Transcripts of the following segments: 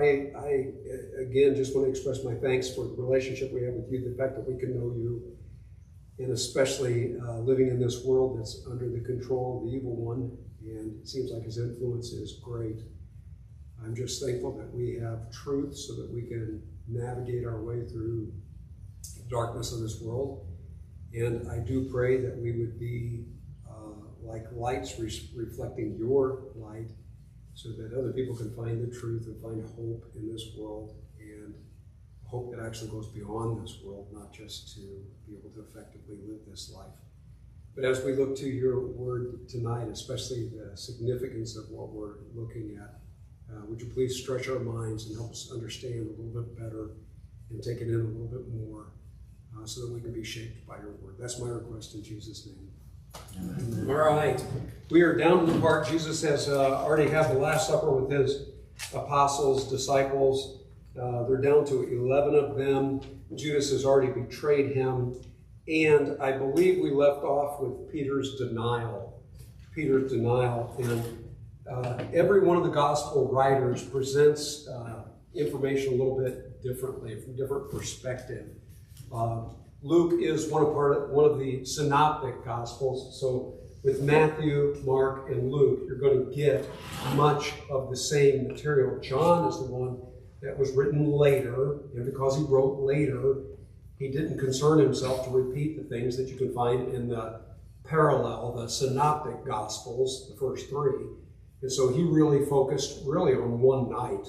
I again just want to express my thanks for the relationship we have with you, the fact that we can know you, and especially living in this world that's under the control of the evil one, and it seems like his influence is great. I'm just thankful that we have truth so that we can navigate our way through the darkness of this world. And I do pray that we would be like lights reflecting your light, so that other people can find the truth and find hope in this world, and hope that actually goes beyond this world, not just to be able to effectively live this life. But as we look to your word tonight, especially the significance of what we're looking at, would you please stretch our minds and help us understand a little bit better and take it in a little bit more, so that we can be shaped by your word. That's my request in Jesus' name. Amen. All right. We are down to the part Jesus has already had the Last Supper with his apostles, disciples. They're down to 11 of them. Judas has already betrayed him. And I believe we left off with Peter's denial. And every one of the gospel writers presents information a little bit differently, from a different perspective. Luke is one of the synoptic gospels. So with Matthew, Mark, and Luke, you're going to get much of the same material. John is the one that was written later, and because he wrote later, he didn't concern himself to repeat the things that you can find in the parallel, the synoptic gospels, the first three. And so he really focused on one night,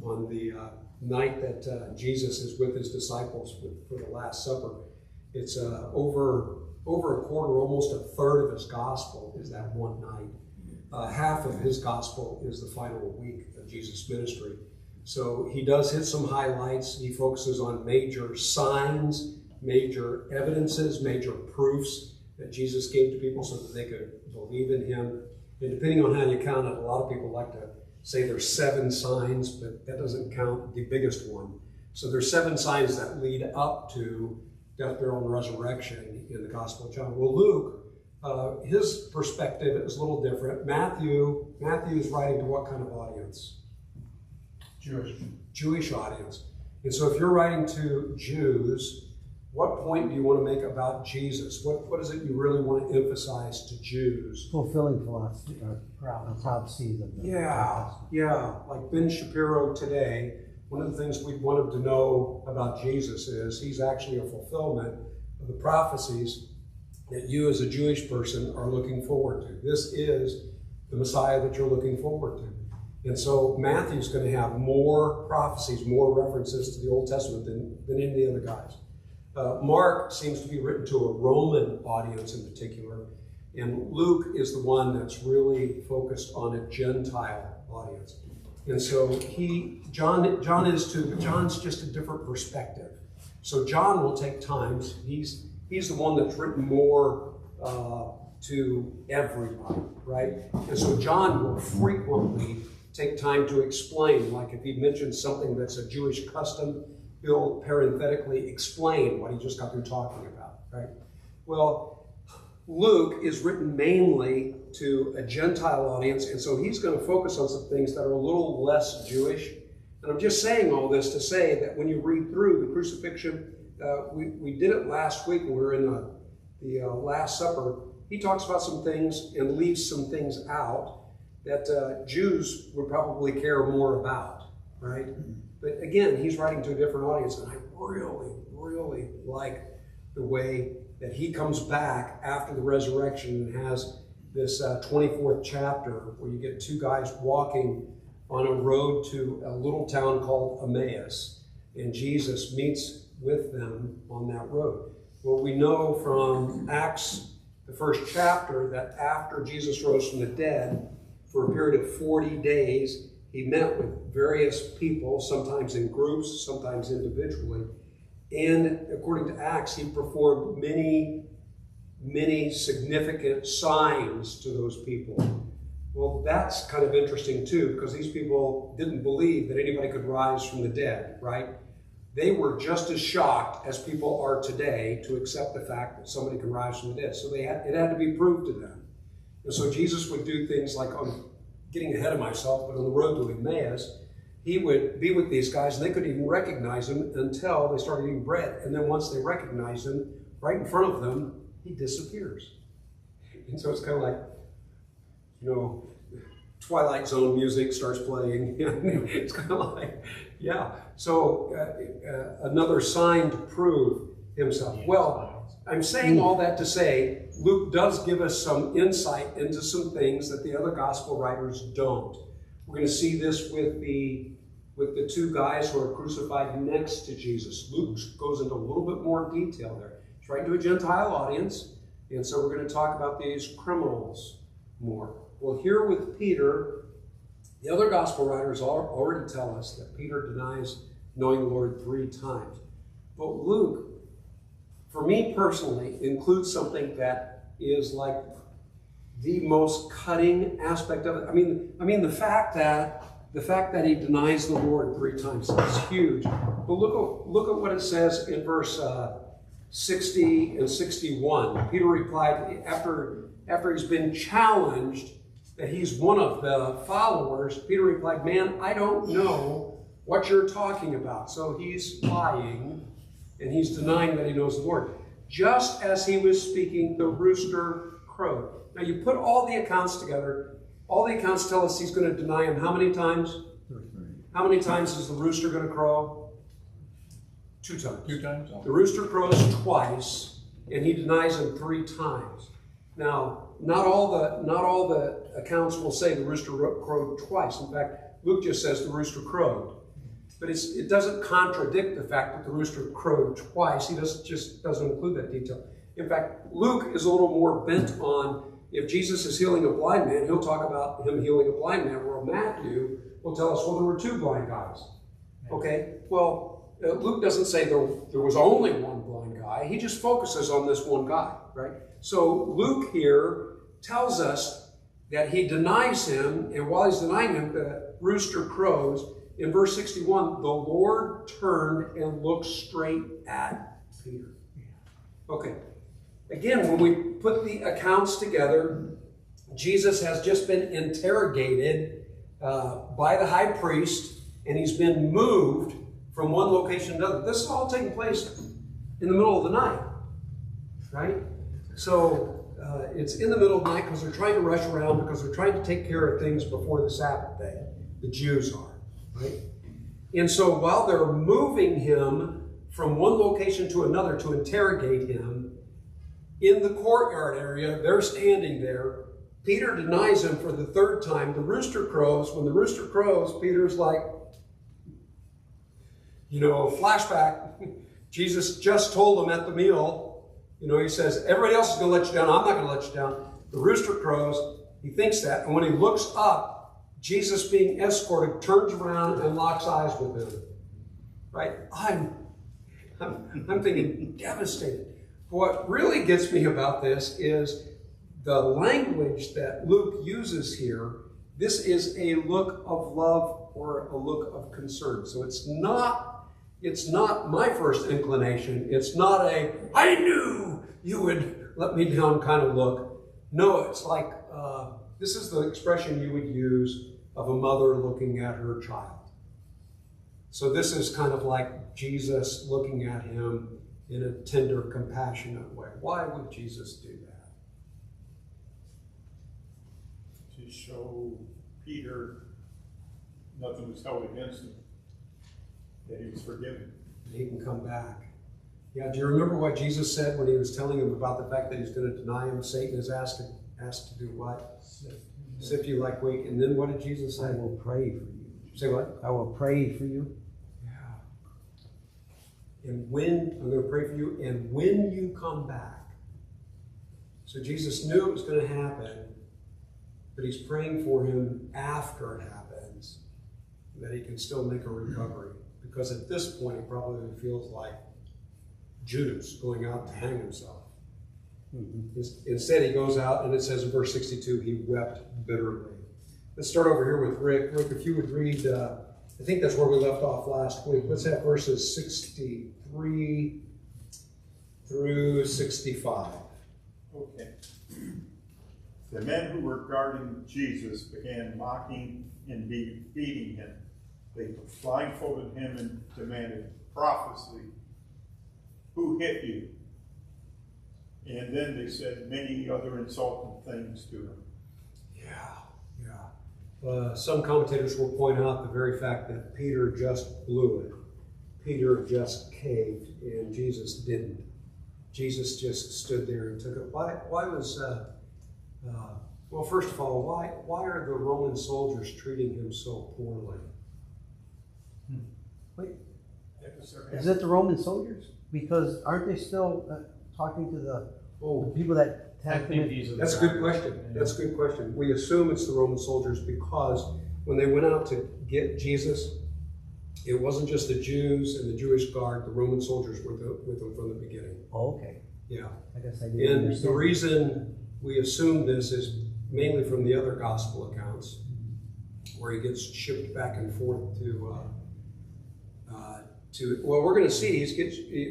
on the night that Jesus is with his disciples for the Last Supper. It's over a quarter, almost a third of his gospel is that one night. Half of his gospel is the final week of Jesus' ministry. So he does hit some highlights. He focuses on major signs, major evidences, major proofs that Jesus gave to people so that they could believe in him. And depending on how you count it, a lot of people like to say there's 7 signs, but that doesn't count the biggest one. So there's 7 signs that lead up to death, burial, and resurrection in the Gospel of John. Well, Luke, his perspective is a little different. Matthew is writing to what kind of audience? Jewish audience. And so if you're writing to Jews, what point do you want to make about Jesus? What is it you really want to emphasize to Jews? Fulfilling philosophy or prophecies of the Yeah. Like Ben Shapiro today, one of the things we wanted to know about Jesus is he's actually a fulfillment of the prophecies that you as a Jewish person are looking forward to. This is the Messiah that you're looking forward to. And so Matthew's going to have more prophecies, more references to the Old Testament than any of the other guys. Mark seems to be written to a Roman audience in particular, and Luke is the one that's really focused on a Gentile audience. And so John is too, but John's just a different perspective. So John will take time. He's the one that's written more to everybody, right? And so John will frequently take time to explain, like if he mentions something that's a Jewish custom, he'll parenthetically explain what he just got through talking about, right? Well, Luke is written mainly to a Gentile audience, and so he's going to focus on some things that are a little less Jewish. And I'm just saying all this to say that when you read through the crucifixion, we did it last week when we were in the Last Supper. He talks about some things and leaves some things out that Jews would probably care more about, right? But again, he's writing to a different audience, and I really, really like the way that he comes back after the resurrection and has this 24th chapter where you get 2 guys walking on a road to a little town called Emmaus, and Jesus meets with them on that road. Well, we know from Acts, the 1st chapter, that after Jesus rose from the dead, for a period of 40 days, he met with various people, sometimes in groups, sometimes individually. And according to Acts, he performed many, many significant signs to those people. Well, that's kind of interesting too, because these people didn't believe that anybody could rise from the dead, right? They were just as shocked as people are today to accept the fact that somebody can rise from the dead. So it had to be proved to them. And so Jesus would do things like, getting ahead of myself, but on the road to Emmaus, he would be with these guys, and they couldn't even recognize him until they started eating bread. And then once they recognized him, right in front of them, he disappears. And so it's kind of like, Twilight Zone music starts playing. It's kind of like, yeah. So another sign to prove himself. Well, I'm saying all that to say, Luke does give us some insight into some things that the other gospel writers don't. We're going to see this with the two guys who are crucified next to Jesus. Luke goes into a little bit more detail there. He's writing to a Gentile audience, and so we're going to talk about these criminals more. Well, here with Peter, the other gospel writers already tell us that Peter denies knowing the Lord 3 times. But Luke, for me personally, includes something that is like the most cutting aspect of it. I mean the fact that he denies the Lord 3 times is huge. But look at what it says in verse 60 and 61. Peter replied, after he's been challenged that he's one of the followers, Peter replied, "Man, I don't know what you're talking about." So he's lying, and he's denying that he knows the Lord. Just as he was speaking, the rooster crowed. Now you put all the accounts together. All the accounts tell us he's going to deny him how many times? 3. How many times is the rooster going to crow? 2 times. 2 times? The rooster crows twice, and he denies him 3 times. Now, not all the accounts will say the rooster crowed twice. In fact, Luke just says the rooster crowed. But it doesn't contradict the fact that the rooster crowed twice. He just doesn't include that detail. In fact, Luke is a little more bent on, if Jesus is healing a blind man, he'll talk about him healing a blind man, where Matthew will tell us, well, there were 2 blind guys. Okay, well, Luke doesn't say there was only one blind guy. He just focuses on this one guy, right? So Luke here tells us that he denies him, and while he's denying him, the rooster crows. In verse 61, the Lord turned and looked straight at Peter. Okay. Again, when we put the accounts together, Jesus has just been interrogated by the high priest, and he's been moved from one location to another. This is all taking place in the middle of the night, right? So it's in the middle of the night because they're trying to rush around, because they're trying to take care of things before the Sabbath day. The Jews are. Right? And so while they're moving him from one location to another to interrogate him, in the courtyard area, they're standing there. Peter denies him for the 3rd time. The rooster crows. When the rooster crows, Peter's like, flashback. Jesus just told him at the meal, he says, everybody else is going to let you down. I'm not going to let you down. The rooster crows. He thinks that. And when he looks up, Jesus, being escorted, turns around and locks eyes with him. Right? I'm thinking devastated. What really gets me about this is the language that Luke uses here. This is a look of love or a look of concern. So it's not my first inclination. It's not a, I knew you would let me down kind of look. No, it's like, this is the expression you would use of a mother looking at her child. So this is kind of like Jesus looking at him in a tender, compassionate way. Why would Jesus do that? To show Peter nothing was held against him, that he was forgiven. He can come back. Yeah, do you remember what Jesus said when he was telling him about the fact that he's going to deny him? Satan is asked to do what? Sift you like wheat. And then what did Jesus say? I will pray for you. Say what? I will pray for you. Yeah. And when, I'm going to pray for you, and when you come back. So Jesus knew it was going to happen, but he's praying for him after it happens, that he can still make a recovery. Because at this point, he probably feels like Judas going out to hang himself. Mm-hmm. Instead, he goes out, and it says in verse 62, he wept bitterly. Let's start over here with Rick. Rick, if you would read, I think that's where we left off last week. Let's have verses 63 through 65. Okay. The men who were guarding Jesus began mocking and beating him. They blindfolded him and demanded prophecy. Who hit you? And then they said many other insulting things to him. Some commentators will point out the very fact that Peter just blew it. Peter just caved, and Jesus didn't. Jesus just stood there and took it. Why was, well, first of all, why are the Roman soldiers treating him so poorly? Wait, is it the Roman soldiers? Because aren't they still talking to the people that attacked him? That's a good question. That's a good question. We assume it's the Roman soldiers because when they went out to get Jesus, it wasn't just the Jews and the Jewish guard. The Roman soldiers were with them from the beginning. Oh, okay. Yeah. I guess I didn't understand. And the reason we assume this is mainly from the other gospel accounts, where he gets shipped back and forth to well, we're going to see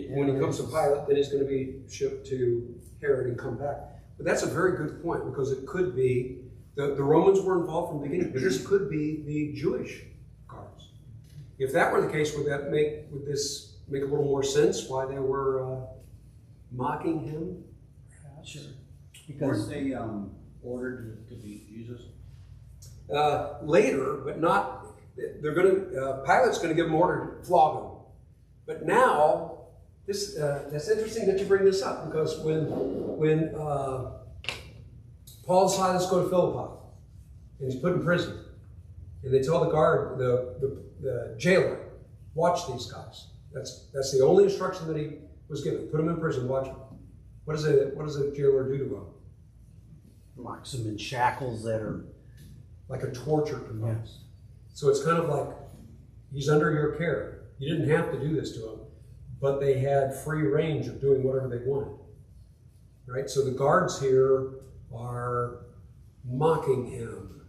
when he comes to Pilate, then he's going to be shipped to Herod and come back. But that's a very good point, because it could be the Romans were involved from the beginning, but this could be the Jewish guards. If that were the case, would this make a little more sense why they were mocking him? Sure. Because they ordered to beat Jesus? Later, but not. Pilate's going to give him order to flog him. But now, that's interesting that you bring this up, because when Paul and Silas go to Philippi, and he's put in prison, and they tell the guard, the jailer, watch these guys. That's the only instruction that he was given. Put them in prison, watch them. What does a jailer do to him? Locks them in shackles that are like a torture device. Yes. So it's kind of like he's under your care. You didn't have to do this to him, but they had free range of doing whatever they wanted. Right? So the guards here are mocking him.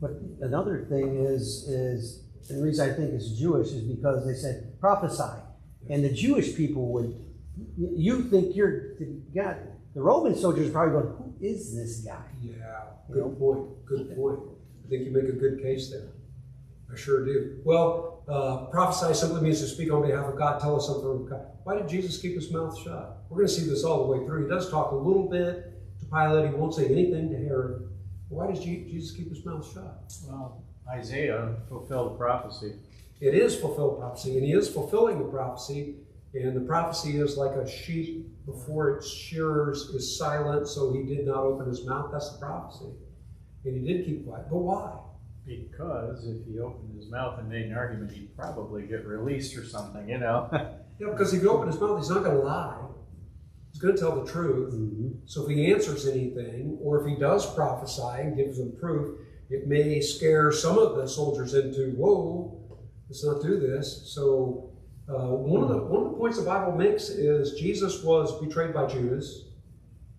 But another thing is and the reason I think it's Jewish is because they said prophesy, and the Jewish people would. You think you're God? The Roman soldiers are probably going, who is this guy? Yeah, good point. Good point. I think you make a good case there. I sure do. Well, prophesy simply means to speak on behalf of God, tell us something from God. Why did Jesus keep his mouth shut? We're going to see this all the way through. He does talk a little bit to Pilate. He won't say anything to Herod. Why does Jesus keep his mouth shut? Well, Isaiah fulfilled the prophecy. It is fulfilled prophecy, and he is fulfilling the prophecy. And the prophecy is like a sheep before its shearers is silent, so he did not open his mouth. That's the prophecy. And he did keep quiet. But why? Because if he opened his mouth and made an argument, he'd probably get released or something, you know? Yeah, because if he opened his mouth, he's not going to lie. He's going to tell the truth. Mm-hmm. So if he answers anything, or if he does prophesy and gives them proof, it may scare some of the soldiers into, whoa, let's not do this. So one of the points the Bible makes is Jesus was betrayed by Judas.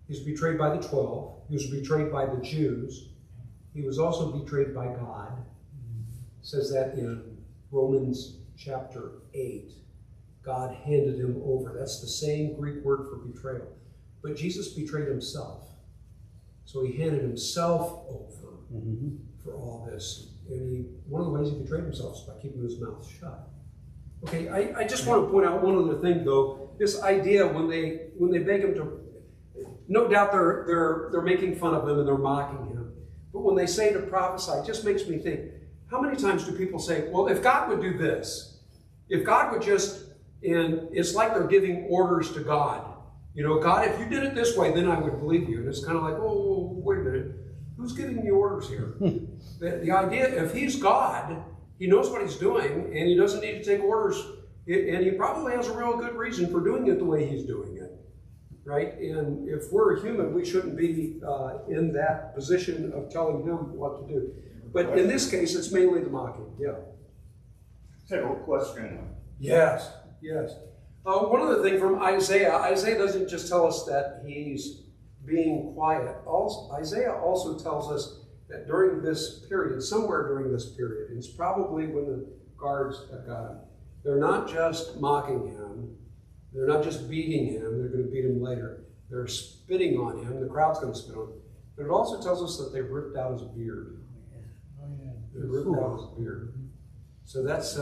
He was betrayed by the 12. He was betrayed by the Jews. He was also betrayed by God. It says that in Romans chapter 8. God handed him over. That's the same Greek word for betrayal. But Jesus betrayed himself. So he handed himself over for all this. And one of the ways he betrayed himself is by keeping his mouth shut. Okay, I just want to point out one other thing, though. This idea when they beg him to, no doubt they're making fun of him and they're mocking him. But when they say to prophesy, it just makes me think, how many times do people say, well, if God would do this, if God would just, and it's like they're giving orders to God. You know, God, if you did it this way, then I would believe you. And it's kind of like, oh, wait a minute. Who's giving you orders here? The idea, if he's God, he knows what he's doing, and he doesn't need to take orders. And he probably has a real good reason for doing it the way he's doing it. Right? And if we're human, we shouldn't be in that position of telling him what to do. But in this case, it's mainly the mocking. Yeah. Have a question. Yes. One other thing from Isaiah. Isaiah doesn't just tell us that he's being quiet. Isaiah also tells us that during this period, somewhere during this period, it's probably when the guards have got him, they're not just mocking him. They're not just beating him, they're going to beat him later. They're spitting on him, the crowd's going to spit on him. But it also tells us that they've ripped out his beard. Oh, yeah. They ripped out his beard. So that's,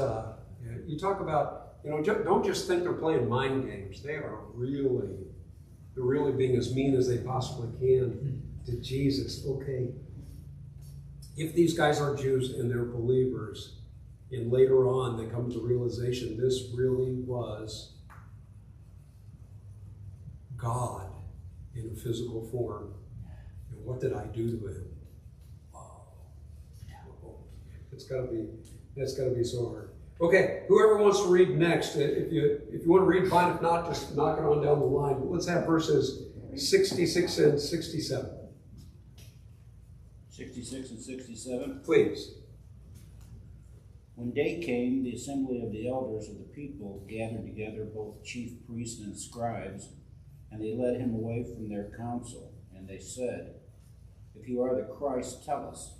you talk about, don't just think they're playing mind games. They're really being as mean as they possibly can to Jesus. Okay, if these guys are Jews and they're believers, and later on they come to the realization this really was God in a physical form, and what did I do to him? Wow. That's got to be so hard. Okay, whoever wants to read next, if you want to read, fine. If not, just knock it on down the line. Let's have verses 66 and 67. 66 and 67. Please. When day came, the assembly of the elders of the people gathered together both chief priests and scribes, and they led him away from their council. And they said, "If you are the Christ, tell us."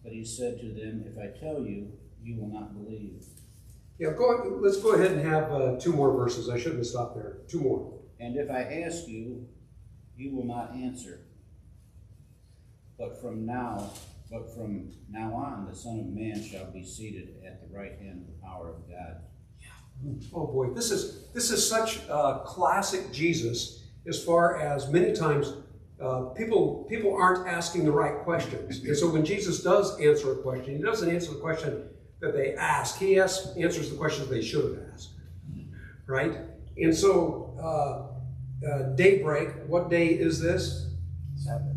But he said to them, "If I tell you, you will not believe." Yeah, let's go ahead and have 2 more verses. I shouldn't have stopped there. 2 more. "And if I ask you, you will not answer. But from now on, the Son of Man shall be seated at the right hand of the power of God." Oh boy, this is such classic Jesus, as far as many times people aren't asking the right questions. And so when Jesus does answer a question, he doesn't answer the question that they ask. He answers the questions they should have asked, right? And so daybreak, what day is this? Sabbath,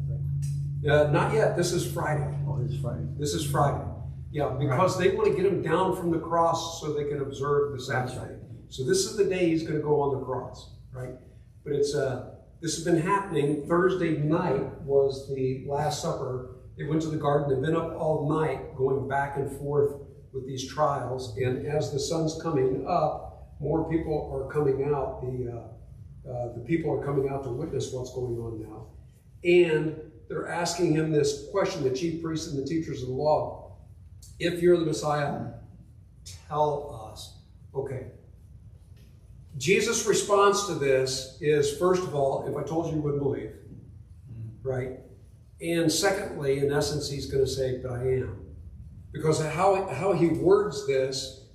right? Not yet. This is Friday. Oh, it is Friday. This is Friday. Yeah, because they want to get him down from the cross so they can observe the Sabbath. That's right. So this is the day he's going to go on the cross, right? But this has been happening. Thursday night was the Last Supper. They went to the garden. They've been up all night going back and forth with these trials. And as the sun's coming up, more people are coming out. The people are coming out to witness what's going on now. And they're asking him this question, the chief priests and the teachers of the law. If you're the Messiah, tell us. Okay. Jesus' response to this is, first of all, if I told you, you wouldn't believe. Right? And secondly, in essence, he's going to say, but I am. Because how he words this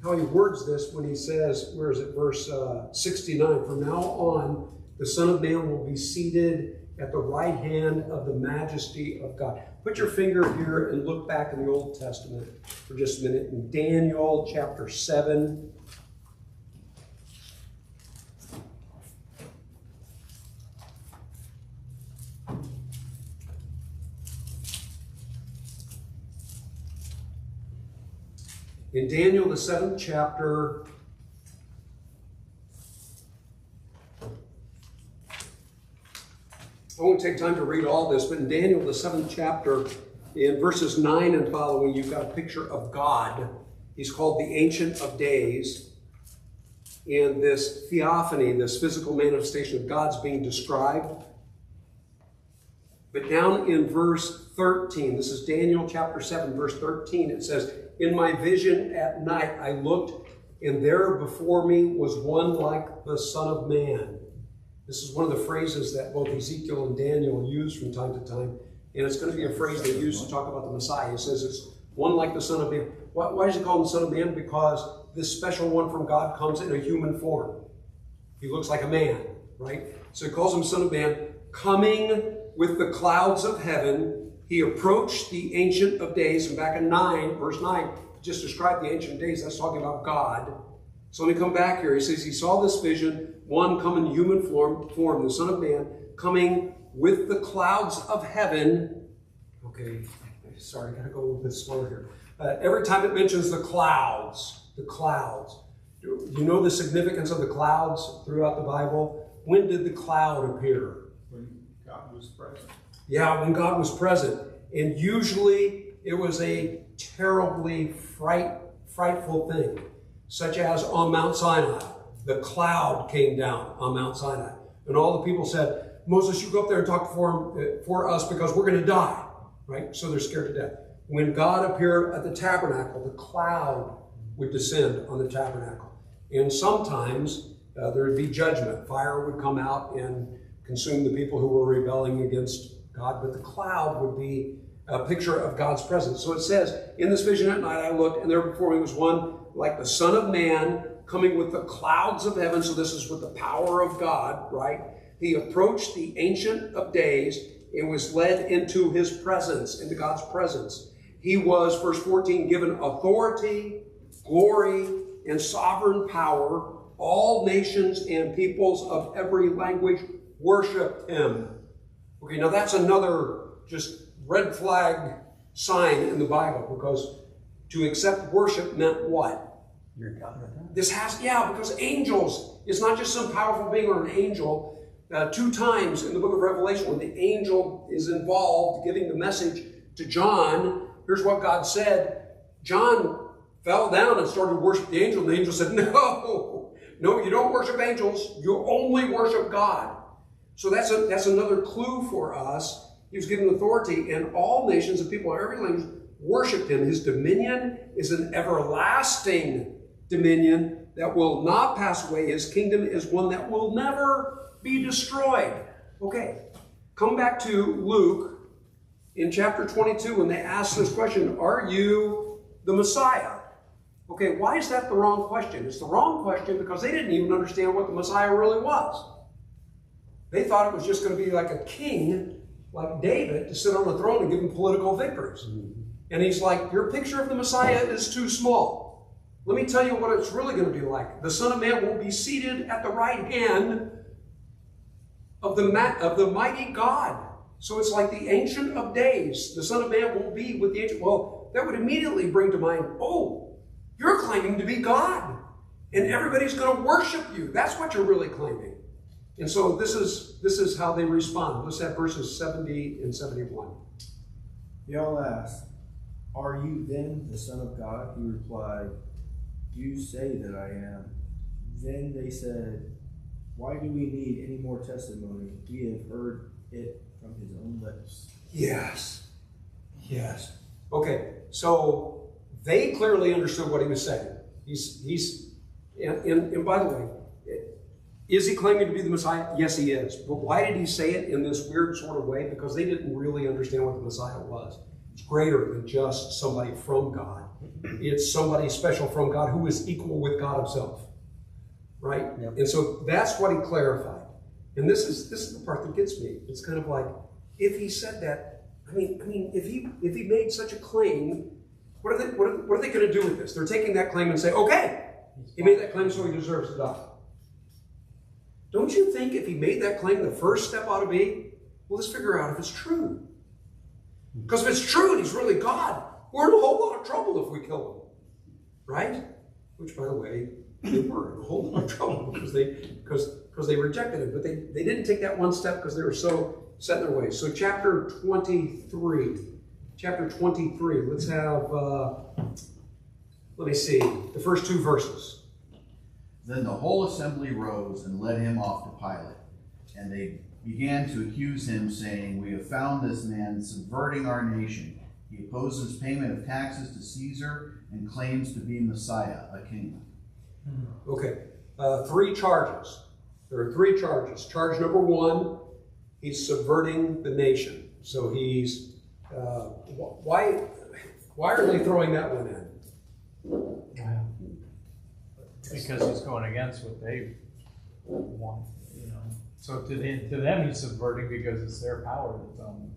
when he says, where is it, verse 69, from now on, the Son of Man will be seated at the right hand of the majesty of God. Put your finger here and look back in the Old Testament for just a minute. In Daniel chapter 7. In Daniel, the 7th chapter, I won't take time to read all this, but in Daniel, the 7th chapter, in verses 9 and following, you've got a picture of God. He's called the Ancient of Days. And this theophany, this physical manifestation of God's being described. But down in verse 13, this is Daniel chapter 7, verse 13, it says, "In my vision at night I looked, and there before me was one like the Son of Man." This is one of the phrases that both Ezekiel and Daniel use from time to time. And it's going to be a phrase they use to talk about the Messiah. It says it's one like the Son of Man. Why does he call him the Son of Man? Because this special one from God comes in a human form. He looks like a man, right? So he calls him Son of Man. Coming with the clouds of heaven, he approached the Ancient of Days. And back in 9, verse 9, just described the Ancient of Days. That's talking about God. So let me come back here. He says he saw this vision, one come in human form, the Son of Man, coming with the clouds of heaven. Okay, sorry, I got to go a little bit slower here. Every time it mentions the clouds. Do you know the significance of the clouds throughout the Bible? When did the cloud appear? When God was present. Yeah, when God was present. And usually it was a terribly frightful thing, such as on Mount Sinai. The cloud came down on Mount Sinai. And all the people said, "Moses, you go up there and talk for us because we're going to die." Right? So they're scared to death. When God appeared at the tabernacle, the cloud would descend on the tabernacle. And sometimes there would be judgment. Fire would come out and consume the people who were rebelling against God. But the cloud would be a picture of God's presence. So it says, in this vision at night I looked, and there before me was one like the Son of Man coming with the clouds of heaven. So this is with the power of God, right? He approached the Ancient of Days and was led into his presence, into God's presence. He was, verse 14, given authority, glory, and sovereign power. All nations and peoples of every language worship him. Okay, now that's another just red flag sign in the Bible, because to accept worship meant what? You're God. This has, because angels, it's not just some powerful being or an angel. 2 times in the book of Revelation, when the angel is involved giving the message to John, here's what God said. John fell down and started to worship the angel, and the angel said, no, you don't worship angels, you only worship God. So that's another clue for us. He was given authority, and all nations and people of every language worshiped him. His dominion is an everlasting dominion that will not pass away. His kingdom is one that will never be destroyed. Okay, come back to Luke in chapter 22 when they ask this question, are you the Messiah? Okay, why is that the wrong question? It's the wrong question because they didn't even understand what the Messiah really was. They thought it was just going to be like a king, like David, to sit on the throne and give him political victories. And he's like, your picture of the Messiah is too small. Let me tell you what it's really going to be like. The Son of Man will be seated at the right hand of the mighty God. So it's like the Ancient of Days. The Son of Man will be with the Ancient. Well, that would immediately bring to mind, oh, you're claiming to be God. And everybody's going to worship you. That's what you're really claiming. And so this is how they respond. Let's have verses 70 and 71. They all asked, are you then the Son of God? He replied, you say that I am. Then they said, why do we need any more testimony? We have heard it from his own lips. Yes. Okay, so they clearly understood what he was saying. And by the way, is he claiming to be the Messiah? Yes, he is. But why did he say it in this weird sort of way? Because they didn't really understand what the Messiah was. It's greater than just somebody from God. It's somebody special from God who is equal with God himself. Right? Yep. And so that's what he clarified. And this is the part that gets me. It's kind of like, if he said that, I mean, if he made such a claim, what are they going to do with this? They're taking that claim and say, okay, he made that claim, so he deserves to die. Don't you think if he made that claim, the first step ought to be, well, let's figure out if it's true. Because if it's true and he's really God, we're in a whole lot of trouble if we kill him. Right? Which, by the way, they were in a whole lot of trouble because they rejected him. But they didn't take that one step because they were so set in their ways. So chapter 23. Let's have, let me see, the first 2 verses. Then the whole assembly rose and led him off to Pilate. And they began to accuse him, saying, we have found this man subverting our nation. He opposes payment of taxes to Caesar and claims to be Messiah, a king. Okay, 3 charges. There are 3 charges. Charge number 1, he's subverting the nation. So he's, why are they throwing that one in? Because he's going against what they want, So to them he's subverting because it's their power that's on them.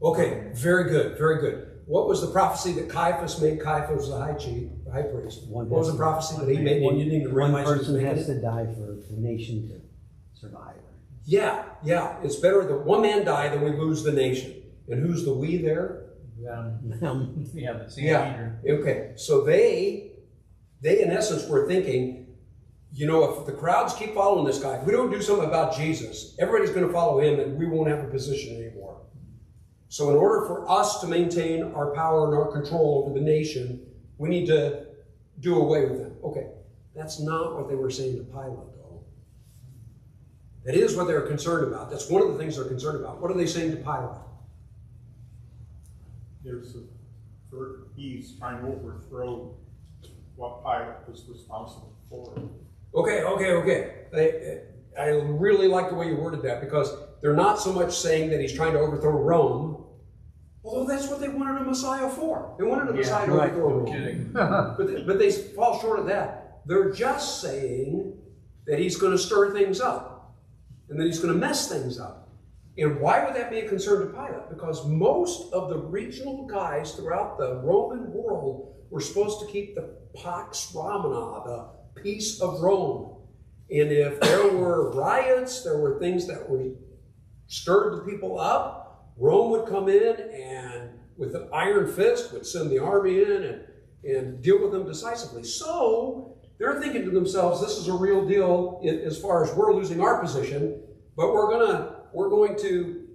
Okay, very good. What was the prophecy that Caiaphas made? Caiaphas was the high priest. What was the prophecy that he made? One person has to die for the nation to survive. Yeah. It's better that one man die than we lose the nation. And who's the we there? Them. Yeah, the Sanhedrin. Okay, so they in essence were thinking, if the crowds keep following this guy, if we don't do something about Jesus, everybody's going to follow him and we won't have a position anymore. So in order for us to maintain our power and our control over the nation, we need to do away with him. Okay, that's not what they were saying to Pilate, though. That is what they're concerned about. That's one of the things they're concerned about. What are they saying to Pilate? He's trying to overthrow what Pilate was responsible for. Okay. I really like the way you worded that, because they're not so much saying that he's trying to overthrow Rome. Although that's what they wanted a Messiah for. They wanted a Messiah to right. overthrow No Rome. kidding. But they fall short of that. They're just saying that he's going to stir things up and that he's going to mess things up. And why would that be a concern to Pilate? Because most of the regional guys throughout the Roman world were supposed to keep the Pax Romana, the peace of Rome. And if there were riots, there were things that were stirred the people up, Rome would come in and with an iron fist would send the army in and deal with them decisively. So they're thinking to themselves, this is a real deal as far as we're losing our position, but we're going to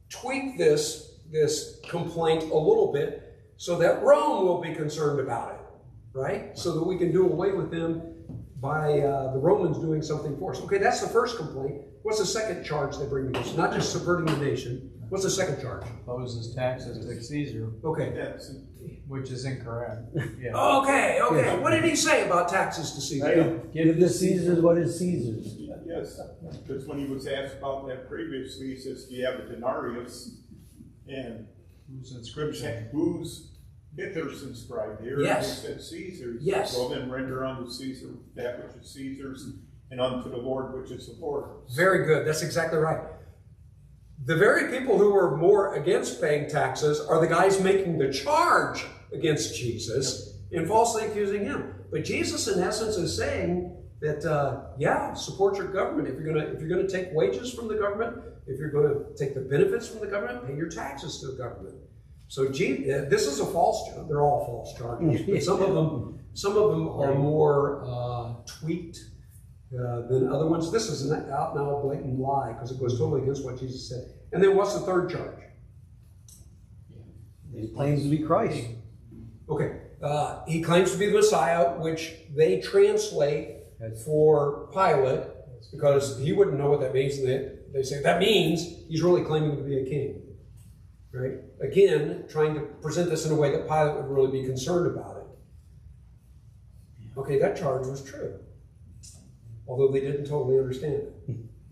tweak this complaint a little bit so that Rome will be concerned about it, right? So that we can do away with them by the Romans doing something for us. Okay, that's the first complaint. What's the second charge they bring against? Not just subverting the nation. What's the second charge? Opposes taxes to Caesar, Okay. That's, which is incorrect. Yeah. Okay. What did he say about taxes to Caesar? Give to Caesar what is Caesar's. yes, because when he was asked about that previously, he says, do you have a denarius? And Whose inscription? whose picture's inscribed here? Yes. And he said Caesar's. Yes. Well, then render unto Caesar that which is Caesar's, and unto the Lord which is the Lord's. Very good. That's exactly right. The very people who were more against paying taxes are the guys making the charge against Jesus and falsely accusing him. But Jesus, in essence, is saying that, support your government. If you're gonna take wages from the government, if you're going to take the benefits from the government, pay your taxes to the government. So this is a false charge. They're all false charges, but some of them are more tweaked than other ones. This is an out and out blatant lie because it goes totally against what Jesus said. And then what's the third charge? He claims to be Christ. Okay, he claims to be the Messiah, which they translate for Pilate because he wouldn't know what that means. And they say that means he's really claiming to be a king, right? Again, trying to present this in a way that Pilate would really be concerned about it. Okay, that charge was true, although they didn't totally understand it,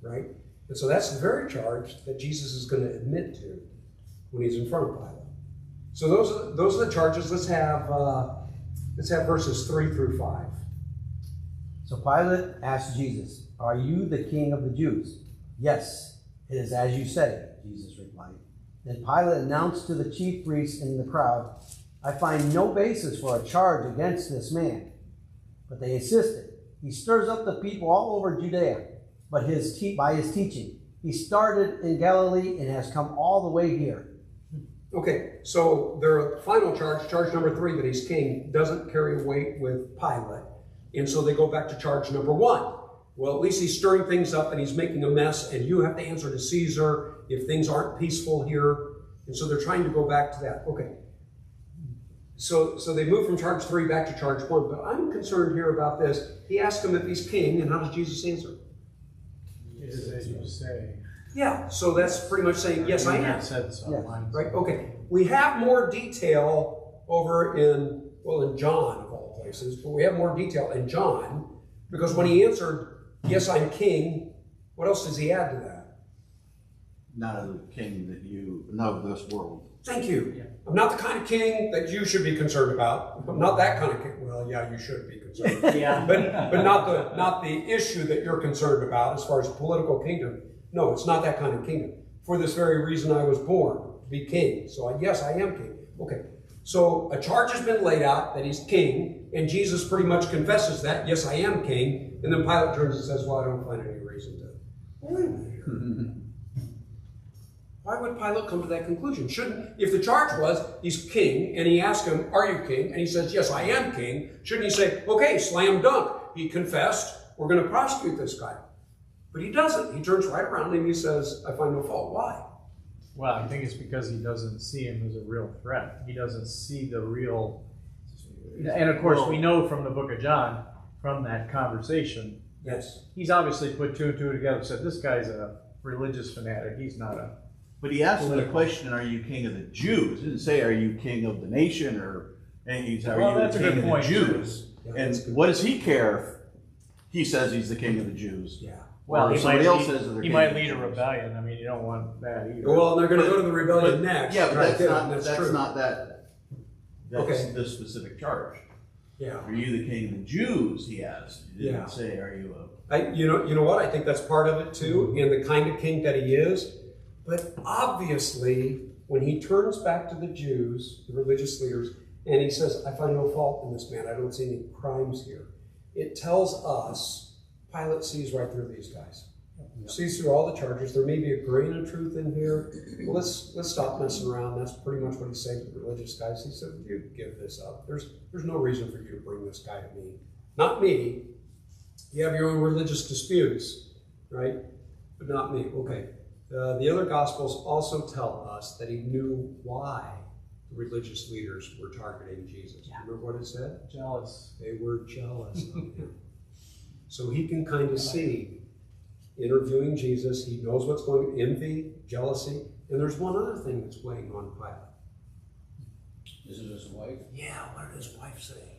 right? And so that's the very charge that Jesus is going to admit to when he's in front of Pilate. So those are the charges. Let's have verses 3 through 5. So Pilate asked Jesus, "Are you the king of the Jews?" "Yes, it is as you say," Jesus replied. Then Pilate announced to the chief priests and the crowd, "I find no basis for a charge against this man." But they insisted. "He stirs up the people all over Judea, but by his teaching. He started in Galilee and has come all the way here." Okay, so their final charge number 3, that he's king, doesn't carry weight with Pilate. And so they go back to charge number 1. Well, at least he's stirring things up and he's making a mess, and you have to answer to Caesar if things aren't peaceful here. And so they're trying to go back to that. Okay. So they move from charge 3 back to charge 1. But I'm concerned here about this. He asked him if he's king, and how does Jesus answer? It is as you say. Yeah, so that's pretty much saying, yes, I am. Said so. Yes. Right? Okay. We have more detail over in John, of all places, but we have more detail in John, because when he answered, "Yes, I'm king," what else does he add to that? Not of the king that you know of this world. Thank you. I'm not the kind of king that you should be concerned about. I'm not that kind of king. Well, yeah, you should be concerned. Yeah. But not the issue that you're concerned about as far as political kingdom. No, it's not that kind of kingdom. For this very reason I was born, to be king. So yes, I am king. Okay. So a charge has been laid out that he's king, and Jesus pretty much confesses that, yes, I am king. And then Pilate turns and says, well, I don't find any reason to. Wait a minute here. Why would Pilate come to that conclusion? If the charge was he's king, and he asked him, "Are you king?" and he says, "Yes, I am king," shouldn't he say, "Okay, slam dunk. He confessed. We're going to prosecute this guy"? But he doesn't. He turns right around and he says, "I find no fault." Why? Well, I think it's because he doesn't see him as a real threat. He doesn't see the real. And of course, we know from the book of John, from that conversation, Yes. he's obviously put 2 and 2 together and said, this guy's a religious fanatic. He's not a. But he asked him the question, "Are you king of the Jews?" He didn't say, "Are you king of the nation?" or anything. He said, "Are Well, you that's a the king good of the point, too. Jews?" Yeah, And that's good. what does he care if he says he's the king of the Jews? Yeah. Well, Or he somebody might else lead, says that they're he king might of lead a Jews. rebellion. I mean, you don't want that either. Well, they're going to go to the rebellion next. Yeah, but Right, that's yeah, not, that's that's true. not that, that's Okay. the specific charge. Yeah. Are you the king of the Jews, he asked. He didn't Yeah. say, are you a... You know what? I think that's part of it too, and the kind of king that he is. But obviously, when he turns back to the Jews, the religious leaders, and he says, I find no fault in this man. I don't see any crimes here. It tells us Pilate sees right through these guys. Sees through all the charges. There may be a grain of truth in here. Well, let's stop messing around. That's pretty much what he's saying to the religious guys. He said, you give this up. There's no reason for you to bring this guy to me. Not me. You have your own religious disputes, right? But not me. Okay. The other Gospels also tell us that he knew why the religious leaders were targeting Jesus. Yeah. Remember what it said? Jealous. They were jealous of him. So he can kind of see, interviewing Jesus, he knows what's going on, envy, jealousy. And there's one other thing that's weighing on Pilate. Is it his wife? Yeah, what did his wife say?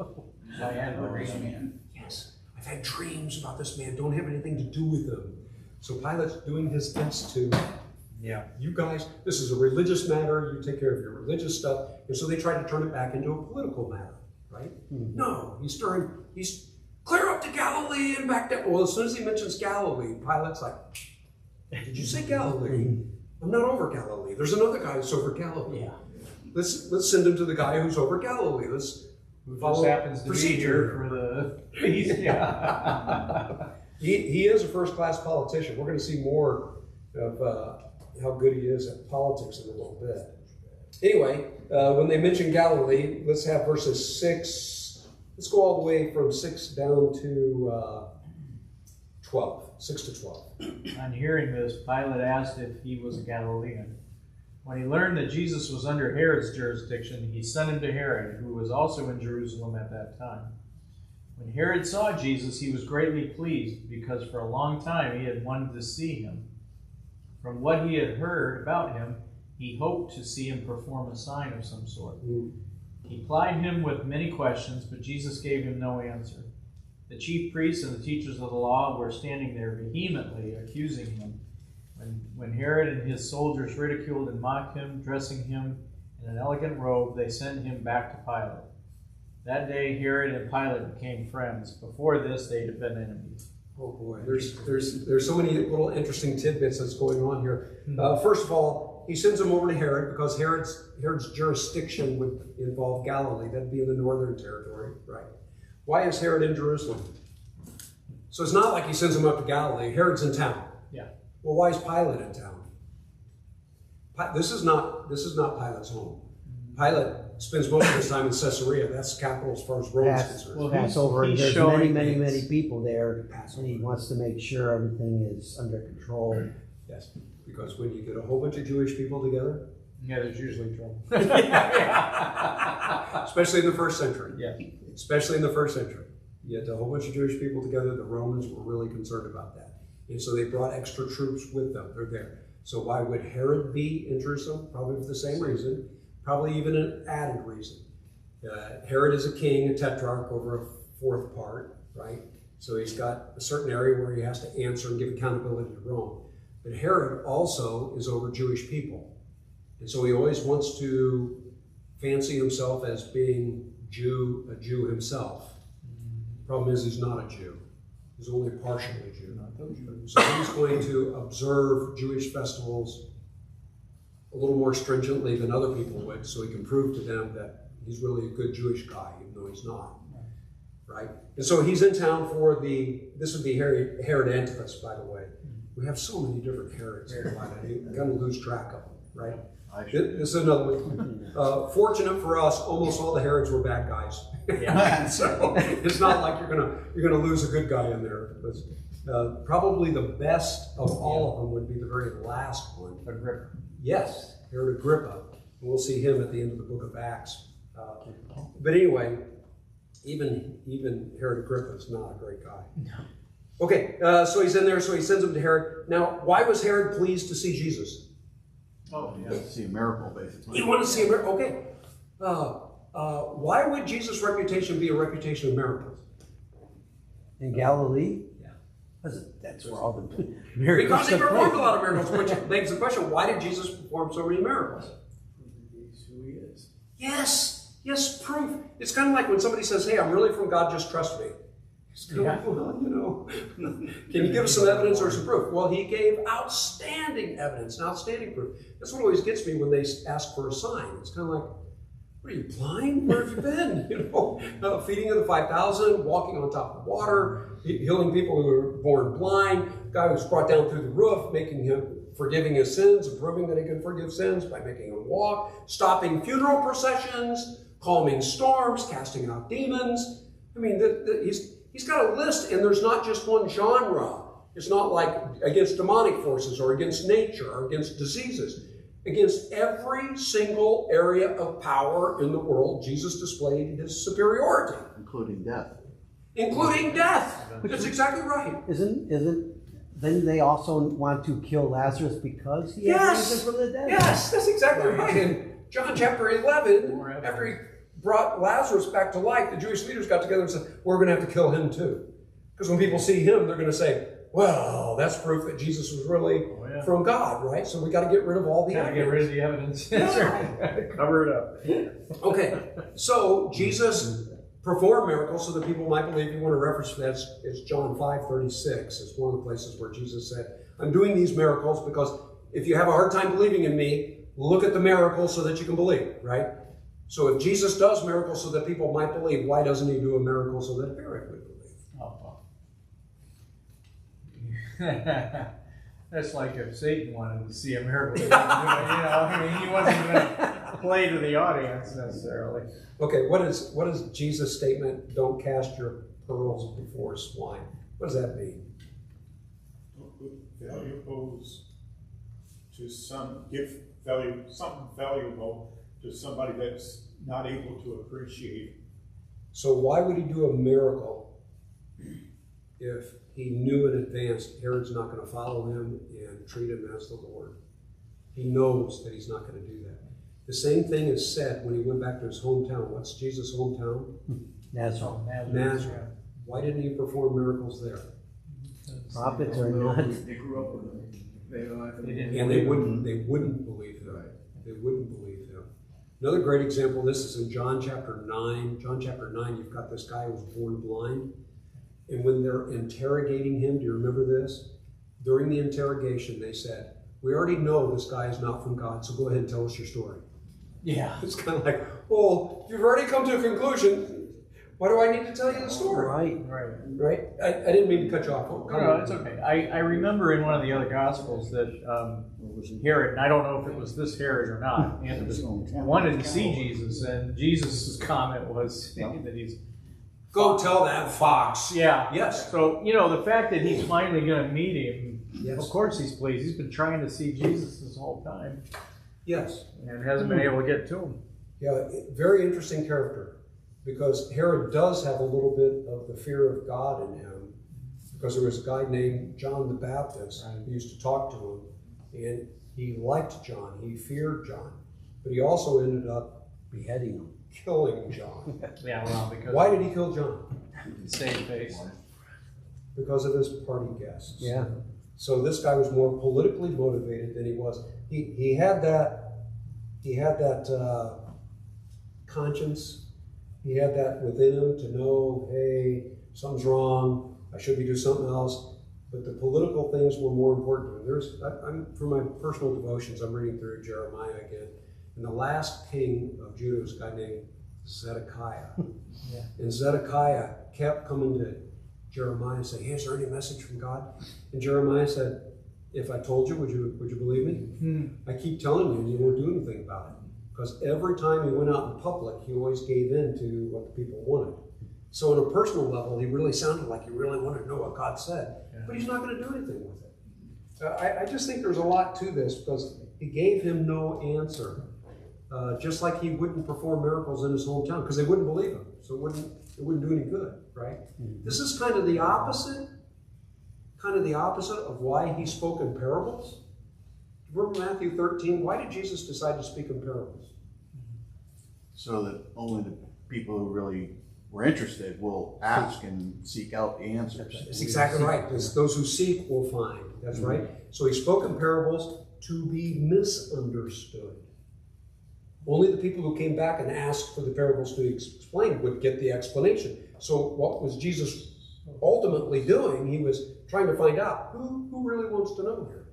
Diana, man. Yes, I've had dreams about this man. Don't have anything to do with him. So Pilate's doing his best to, Yeah. you guys, this is a religious matter. You take care of your religious stuff. And so they try to turn it back into a political matter, right? Mhm. No, he's clear up to Galilee and back down. Well, as soon as he mentions Galilee, Pilate's like, did you say Galilee? I'm not over Galilee. There's another guy who's over Galilee. Yeah. Let's send him to the guy who's over Galilee. Let's Who just follow happens to be procedure. here for the feast. Yeah. He is a first-class politician. We're going to see more of how good he is at politics in a little bit. Anyway, when they mention Galilee, let's have verses 6. Let's go all the way from 6 down to 12. 6 to 12. On hearing this, Pilate asked if he was a Galilean. When he learned that Jesus was under Herod's jurisdiction, he sent him to Herod, who was also in Jerusalem at that time. When Herod saw Jesus, he was greatly pleased, because for a long time he had wanted to see him. From what he had heard about him, he hoped to see him perform a sign of some sort. He plied him with many questions, but Jesus gave him no answer. The chief priests and the teachers of the law were standing there vehemently accusing him. When Herod and his soldiers ridiculed and mocked him, dressing him in an elegant robe, they sent him back to Pilate. That day Herod and Pilate became friends. Before this, they had been enemies. Oh boy, there's so many little interesting tidbits that's going on here. First of all, he sends him over to Herod because Herod's jurisdiction would involve Galilee. That'd be in the northern territory, right? Why is Herod in Jerusalem? So it's not like he sends him up to Galilee. Herod's in town. Yeah. Well, why is Pilate in town? This is not Pilate's home. Pilate spends most of his time in Caesarea. That's the capital as far as Rome is concerned. Well, Passover, and he's there's showing many people there, and he wants to make sure everything is under control. Yes, because when you get a whole bunch of Jewish people together, Yeah, there's usually trouble. especially in the first century. Yeah. Especially in the first century. You had a whole bunch of Jewish people together. The Romans were really concerned about that. And so they brought extra troops with them. They're there. So why would Herod be in Jerusalem? Probably for the same reason. Probably even an added reason. Herod is a king, a tetrarch over a fourth part, right? So he's got a certain area where he has to answer and give accountability to Rome. But Herod also is over Jewish people. And so he always wants to fancy himself as being a Jew himself. Problem is, he's not a Jew. He's only partially Jew. So he's going to observe Jewish festivals a little more stringently than other people would, so he can prove to them that he's really a good Jewish guy, even though he's not. Right? And so he's in town for this would be Herod Antipas, by the way. We have so many different Herods in the Bible, you're going to lose track of them, right? This is another one. Fortunate for us, almost all the Herods were bad guys. Yeah. So it's not like you're gonna lose a good guy in there. But, probably the best of all of them would be the very last one. Agrippa. Yes, Herod Agrippa. We'll see him at the end of the book of Acts. But anyway, even Herod Agrippa is not a great guy. No. Okay, so he's in there, so he sends him to Herod. Now, why was Herod pleased to see Jesus? Oh, yeah. To see a miracle, basically. You want to see a miracle? Okay. Why would Jesus' reputation be a reputation of miracles? In Galilee? That's where all the miracles Because he took performed a place. lot of miracles, which begs the question, why did Jesus perform so many miracles? He's who he is. Yes, proof. It's kind of like when somebody says, hey, I'm really from God, just trust me. It's kind of Yeah. like, well, you know, can you give us some evidence or some proof? Well, he gave outstanding evidence and outstanding proof. That's what always gets me when they ask for a sign. It's kind of like, what are you, blind? Where have you been? You know, feeding of the 5,000, walking on top of water, healing people who were born blind, guy who was brought down through the roof, forgiving his sins and proving that he could forgive sins by making him walk, stopping funeral processions, calming storms, casting out demons. I mean, he's got a list, and there's not just one genre. It's not like against demonic forces or against nature or against diseases. Against every single area of power in the world, Jesus displayed his superiority. Including death. Including death. That's exactly right. Then they also want to kill Lazarus because he had risen from the dead. Yes, that's exactly right. In John chapter 11, after he brought Lazarus back to life, the Jewish leaders got together and said, we're going to have to kill him too. Because when people see him, they're going to say, well, that's proof that Jesus was really from God, right? So we got to get rid of all the evidence. Get rid of the evidence. Yeah. Cover it up. Okay, so Jesus performed miracles so that people might believe. You want to reference that, it's John 5:36. It's one of the places where Jesus said, I'm doing these miracles because if you have a hard time believing in me, look at the miracles so that you can believe, right? So if Jesus does miracles so that people might believe, why doesn't he do a miracle so that Herod would believe? That's like if Satan wanted to see a miracle. He wasn't going to play to the audience necessarily. Okay, what is Jesus' statement? Don't cast your pearls before swine. What does that mean? Don't put valuables to something valuable to somebody that's not able to appreciate it. So why would he do a miracle if he knew in advance Herod's not going to follow him and treat him as the Lord? He knows that he's not going to do that. The same thing is said when he went back to his hometown. What's Jesus' hometown? Nazareth. Nazareth. Why didn't he perform miracles there? Prophets are not. They grew up with him. They wouldn't believe him. Right. They wouldn't believe him. Another great example, this is in John chapter 9. John chapter 9, you've got this guy who was born blind. And when they're interrogating him, do you remember this? During the interrogation, they said, we already know this guy is not from God, so go ahead and tell us your story. Yeah. It's kind of like, well, you've already come to a conclusion. Why do I need to tell you the story? Right? I didn't mean to cut you off. No, it's okay. I remember in one of the other Gospels that Herod, and I don't know if it was this Herod or not, wanted to see Jesus, and Jesus' comment was that he's... Go tell that fox. Yeah. Yes. So, the fact that he's finally going to meet him, Yes. of course he's pleased. He's been trying to see Jesus this whole time Yes. and hasn't been able to get to him. Yeah, very interesting character, because Herod does have a little bit of the fear of God in him, because there was a guy named John the Baptist who used to talk to him, and he liked John, he feared John, but he also ended up Beheading him. killing John. Yeah, well, because Why did he kill John? same face. Because of his party guests. Yeah. So this guy was more politically motivated than he was. He had that conscience. He had that within him to know, hey, something's wrong. I should be doing something else. But the political things were more important to him. For my personal devotions, I'm reading through Jeremiah again. And the last king of Judah was a guy named Zedekiah. Yeah. And Zedekiah kept coming to Jeremiah and saying, hey, is there any message from God? And Jeremiah said, if I told you, would you believe me? I keep telling you, and you won't do anything about it. Because every time he went out in public, he always gave in to what the people wanted. So on a personal level, he really sounded like he really wanted to know what God said. Yeah. But he's not going to do anything with it. I just think there's a lot to this, because he gave him no answer. Just like he wouldn't perform miracles in his hometown, because they wouldn't believe him. So it wouldn't do any good, right? Mm-hmm. This is kind of the opposite of why he spoke in parables. Remember Matthew 13? Why did Jesus decide to speak in parables? So that only the people who really we're interested, we'll ask and seek out the answers. That's exactly right. Those who seek will find. That's right. So he spoke in parables to be misunderstood. Only the people who came back and asked for the parables to be explained would get the explanation. So what was Jesus ultimately doing? He was trying to find out who really wants to know here.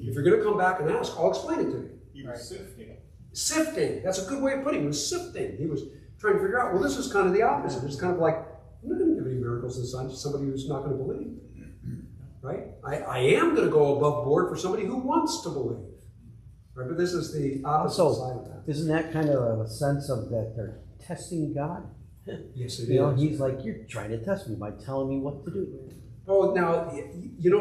If you're going to come back and ask, I'll explain it to you. He was sifting. Sifting. That's a good way of putting it. He was sifting. He was trying to figure out, well, this is kind of the opposite. It's kind of like, I'm not going to give any miracles this time to somebody who's not going to believe. Right? I am going to go above board for somebody who wants to believe. Right? But this is the opposite side of that. Isn't that kind of a sense of that they're testing God? Yes, it You know, is. he's like, you're trying to test me by telling me what to do. Oh, now,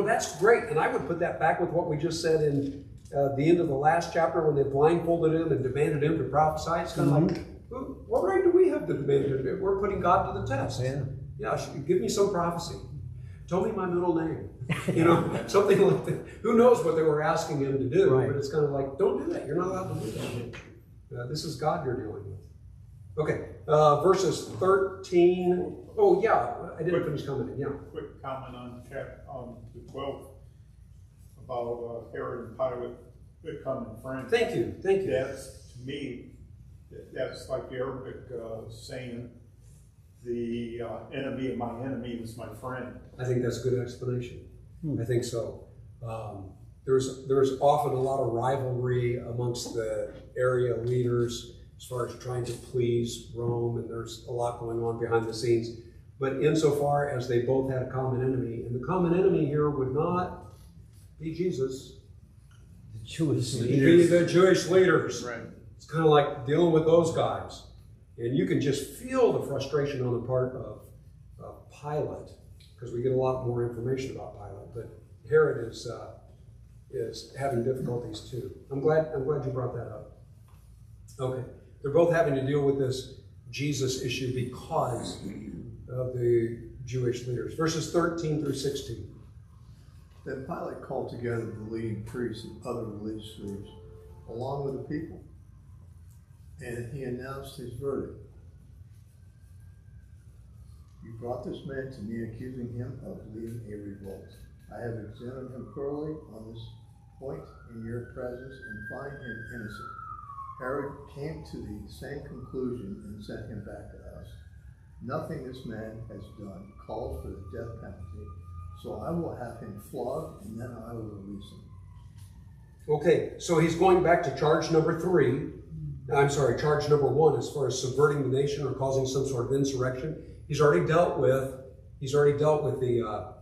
that's great. And I would put that back with what we just said in the end of the last chapter when they blindfolded him and demanded him to prophesy. It's kind of like, well, what right do we have to demand him? We're putting God to the test. Yeah, give me some prophecy. Tell me my middle name. Something like that. Who knows what they were asking him to do, right. But it's kind of like, don't do that. You're not allowed to do that. This is God you're dealing with. Okay, verses 13. Oh, yeah, I didn't finish commenting. Yeah. Quick comment on the 12th about Herod and Pilate becoming friends. Thank you. That's, to me, that's like the Arabic saying, the enemy of my enemy is my friend. I think that's a good explanation. I think so. There's often a lot of rivalry amongst the area leaders as far as trying to please Rome, and there's a lot going on behind the scenes. But insofar as they both had a common enemy, and the common enemy here would not be Jesus. The Jewish It'd leaders. be the Jewish leaders. Right. It's kind of like dealing with those guys. And you can just feel the frustration on the part of Pilate, because we get a lot more information about Pilate. But Herod is having difficulties too. I'm glad you brought that up. Okay, they're both having to deal with this Jesus issue because of the Jewish leaders. Verses 13 through 16. Then Pilate called together the leading priests and other religious leaders, along with the people, and he announced his verdict. You brought this man to me, accusing him of leading a revolt. I have examined him thoroughly on this point in your presence and find him innocent. Herod came to the same conclusion and sent him back to us. Nothing this man has done calls for the death penalty, so I will have him flogged and then I will release him. Okay, so he's going back to charge number 3. Charge number 1 as far as subverting the nation or causing some sort of insurrection. He's already dealt with the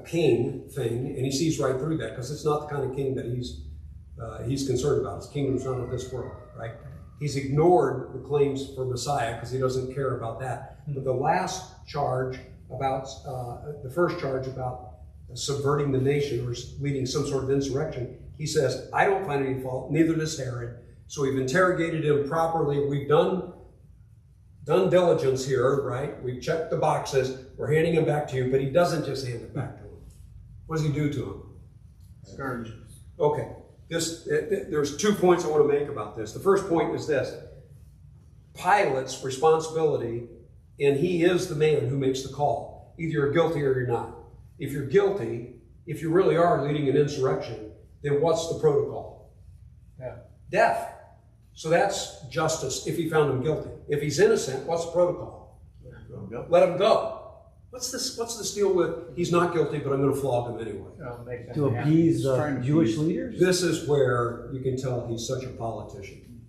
king thing, and he sees right through that because it's not the kind of king that he's concerned about. His kingdom's not of this world, right? He's ignored the claims for Messiah because he doesn't care about that. But the last charge about the first charge about subverting the nation or leading some sort of insurrection, he says, I don't find any fault, neither does Herod. So we've interrogated him properly. We've done diligence here, right? We've checked the boxes. We're handing him back to you, but he doesn't just hand it back to him. What does he do to him? Scourges. Okay. There's 2 points I want to make about this. The first point is this. Pilate's responsibility, and he is the man who makes the call. Either you're guilty or you're not. If you're guilty, if you really are leading an insurrection, then what's the protocol? Yeah. Death. So that's justice if he found him guilty. If he's innocent, what's the protocol? Let him go. What's this deal with he's not guilty, but I'm going to flog him anyway? To appease Jewish leaders? This is where you can tell he's such a politician.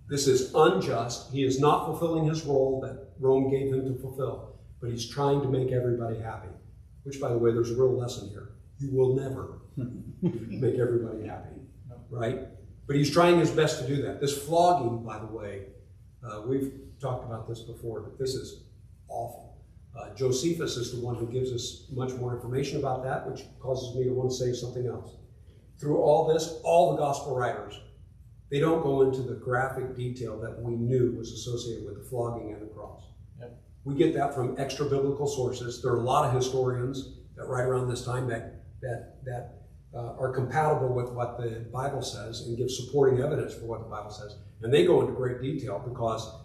This is unjust. He is not fulfilling his role that Rome gave him to fulfill, but he's trying to make everybody happy. Which, by the way, there's a real lesson here. You will never make everybody happy, right? But he's trying his best to do that. This flogging, by the way, we've talked about this before, but this is awful. Josephus is the one who gives us much more information about that, which causes me to want to say something else. Through all this, all the gospel writers, they don't go into the graphic detail that we knew was associated with the flogging and the cross. Yep. We get that from extra biblical sources. There are a lot of historians that write around this time that are compatible with what the Bible says and give supporting evidence for what the Bible says. And they go into great detail because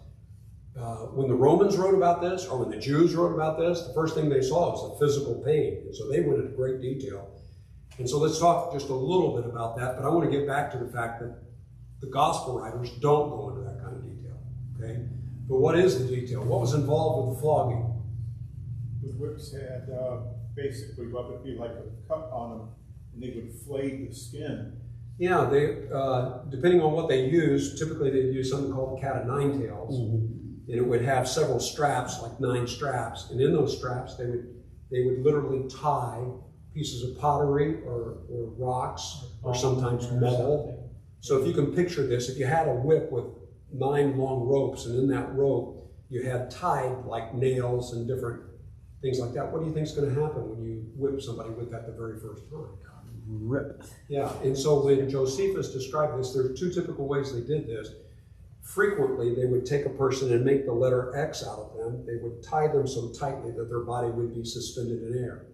when the Romans wrote about this, or when the Jews wrote about this, the first thing they saw was the physical pain. And so they went into great detail. And so let's talk just a little bit about that, but I want to get back to the fact that the gospel writers don't go into that kind of detail. Okay? But what is the detail? What was involved with the flogging? The whips had basically what would be like a cut on them, and they would flay the skin. Yeah, they depending on what they used, typically they'd use something called the cat of nine tails. Mm-hmm. And it would have several straps, like 9 straps. And in those straps, they would literally tie pieces of pottery or rocks or sometimes metal. So if you can picture this, if you had a whip with 9 long ropes, and in that rope you had tied like nails and different things like that, what do you think is going to happen when you whip somebody with that the very first time? Rip. Yeah, and so when Josephus described this, there are 2 typical ways they did this. Frequently, they would take a person and make the letter X out of them. They would tie them so tightly that their body would be suspended in air.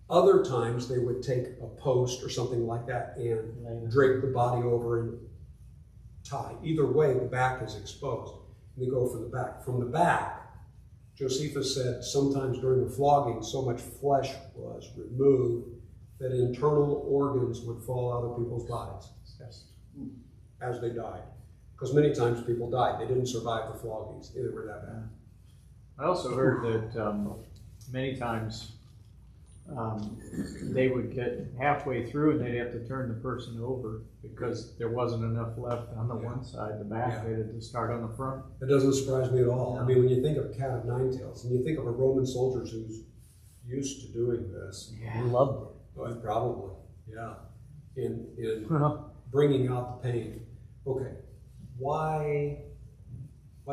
Other times, they would take a post or something like that and drape the body over and tie. Either way, the back is exposed. And they go from the back. From the back, Josephus said sometimes during the flogging, so much flesh was removed that internal organs would fall out of people's bodies as they died. Because many times people died. They didn't survive the floggings. They were that bad. I also heard that many times they would get halfway through and they'd have to turn the person over because there wasn't enough left on the one side. The back, they had to start on the front. It doesn't surprise me at all. I mean, when you think of cat of nine tails, and you think of a Roman soldier who's used to doing this. Yeah. Loved it. Well, probably, yeah. In bringing out the pain. Okay. Why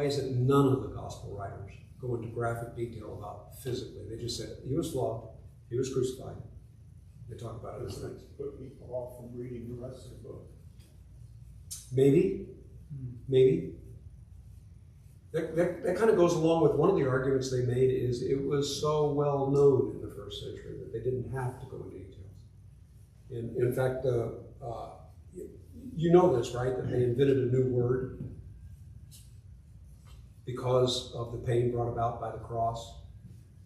is it none of the gospel writers go into graphic detail about physically? They just said he was flogged, he was crucified. They talk about it as things. Put people off from reading the rest of the book. Maybe. That kind of goes along with one of the arguments they made is it was so well known in the first century that they didn't have to go into details. In fact, you know this, right? That they invented a new word because of the pain brought about by the cross.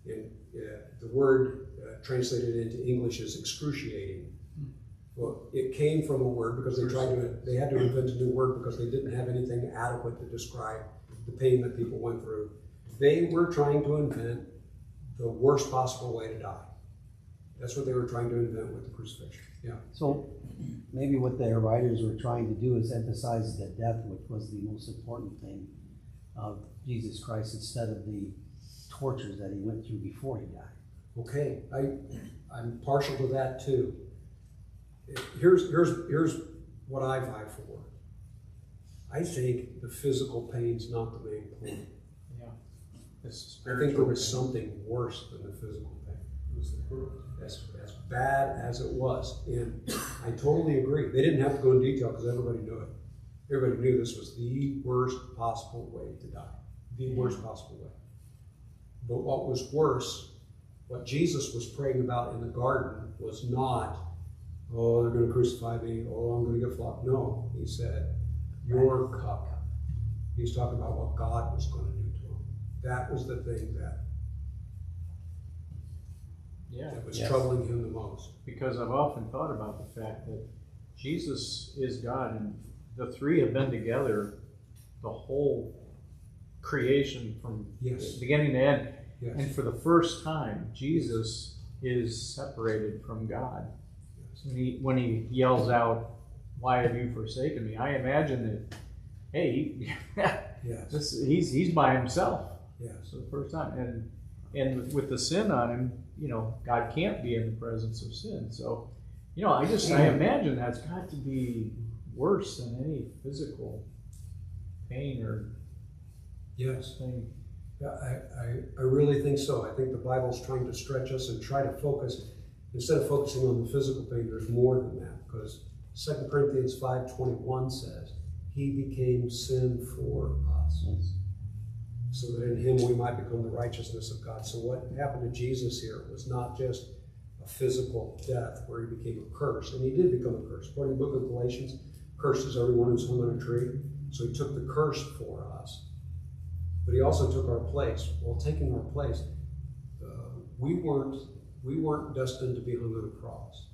And the word translated into English is excruciating. Well, it came from a word because they had to invent a new word because they didn't have anything adequate to describe the pain that people went through. They were trying to invent the worst possible way to die. That's what they were trying to invent with the crucifixion. Yeah. So maybe what their writers were trying to do is emphasize the death, which was the most important thing of Jesus Christ, instead of the tortures that he went through before he died. Okay, I'm partial to that too. Here's what I vie for. I think the physical pain's not the main point. Yeah. I think there was something worse than the physical pain. It was the hurt. As bad as it was. And I totally agree. They didn't have to go in detail because everybody knew it. Everybody knew this was the worst possible way to die. The worst possible way. But what was worse, what Jesus was praying about in the garden was not, oh, they're going to crucify me, oh, I'm going to get flogged. No, he said, your cup. He's talking about what God was going to do to him. That was the thing that was troubling him the most. Because I've often thought about the fact that Jesus is God, and the three have been together the whole creation from beginning to end. Yes. And for the first time, Jesus is separated from God. Yes. When he yells out, "Why have you forsaken me?" I imagine that, hey, he's by himself. Yes. For the first time, and with the sin on him, God can't be in the presence of sin. So, I imagine that's got to be worse than any physical pain or thing. Yeah, I really think so. I think the Bible's trying to stretch us and try to focus, instead of focusing on the physical pain, there's more than that. Because 2 Corinthians 5:21 says, he became sin for us. Yes. So that in him we might become the righteousness of God. So what happened to Jesus here was not just a physical death where he became a curse. And he did become a curse. According to the book of Galatians, cursed is everyone who's hung on a tree. So he took the curse for us. but he also took our place. Well, taking our place, we weren't destined to be hung on a cross.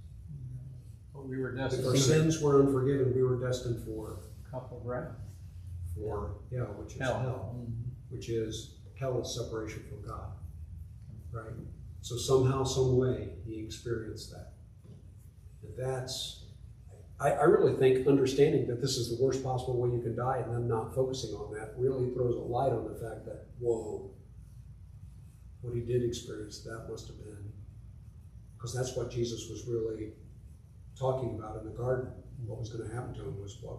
But we were If destined our for sins were unforgiven, we were destined for a cup of wrath. which is hell, which is hell is separation from God, right? So somehow, some way, he experienced that. And that's, I really think understanding that this is the worst possible way you can die and then not focusing on that really throws a light on the fact that, whoa, what he did experience, that must have been, because that's what Jesus was really talking about in the garden. What was going to happen to him was what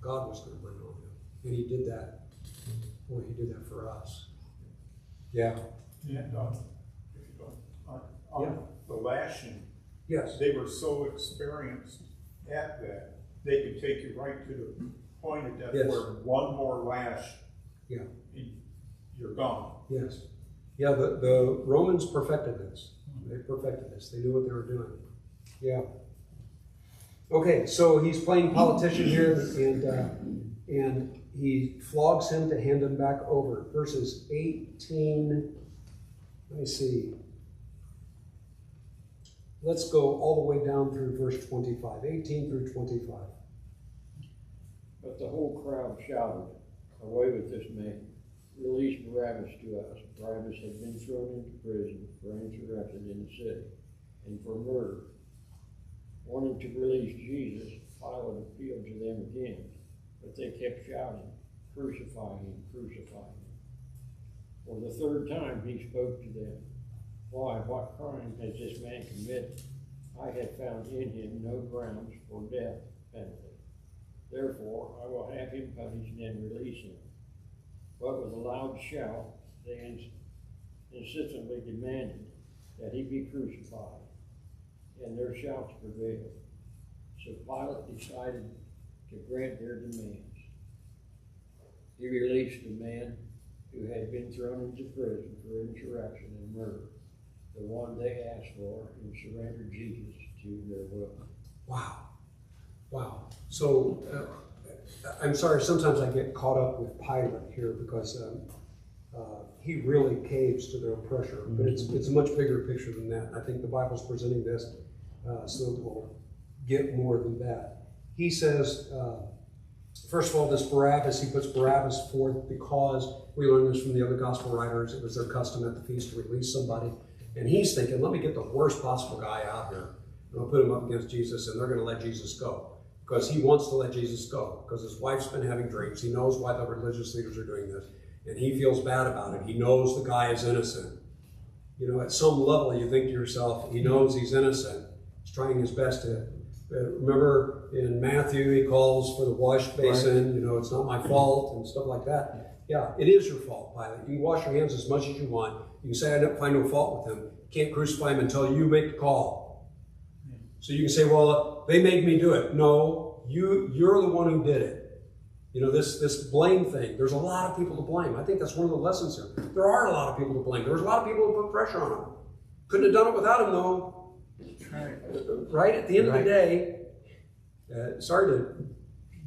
God was going to bring on him. And he did that. Boy, he did that for us. Yeah. Yeah, the lashing, Yes. they were so experienced at that, they could take you right to the point of death Yes. where one more lash, Yeah. and you're gone. Yes. Yeah, the Romans perfected this. They perfected this. They knew what they were doing. Yeah. Okay, so he's playing politician here, and he flogs him to hand him back over. Verses 18, let me see. Let's go all the way down through verse 25, 18 through 25. But the whole crowd shouted, "Away with this man! Release Barabbas to us." Barabbas had been thrown into prison for insurrection in the city and for murder. Wanting to release Jesus, Pilate appealed to them again, but they kept shouting, "Crucify him, crucify him." For the third time he spoke to them. "Why, what crime has this man committed? I have found in him no grounds for death penalty. Therefore, I will have him punished and release him." But with a loud shout, they insistently demanded that he be crucified, and their shouts prevailed. So Pilate decided to grant their demands. He released the man who had been thrown into prison for insurrection and murder, the one they asked for, and surrendered Jesus to their will. Wow. Wow. So, I'm sorry, sometimes I get caught up with Pilate here because he really caves to their pressure. But it's a much bigger picture than that. I think the Bible's presenting this so that we'll get more than that. He says, first of all, this Barabbas, he puts Barabbas forth because we learn this from the other gospel writers. It was their custom at the feast to release somebody. And he's thinking, let me get the worst possible guy out here. And I'll put him up against Jesus, and they're going to let Jesus go. Because he wants to let Jesus go. Because his wife's been having dreams. He knows why the religious leaders are doing this. And he feels bad about it. He knows the guy is innocent. You know, at some level, you think to yourself, he knows he's innocent. He's trying his best to. Remember in Matthew, he calls for the wash basin. Right. You know, it's not my fault and stuff like that. Yeah, it is your fault, Pilate. You can wash your hands as much as you want. You can say, I don't find no fault with him. You can't crucify him until you make the call. So you can say, well, they made me do it. No, you're the one who did it. You know, this blame thing. There's a lot of people to blame. I think that's one of the lessons here. There are a lot of people to blame. There's a lot of people who put pressure on him. Couldn't have done it without him, though. Right? At the end of the day, sorry to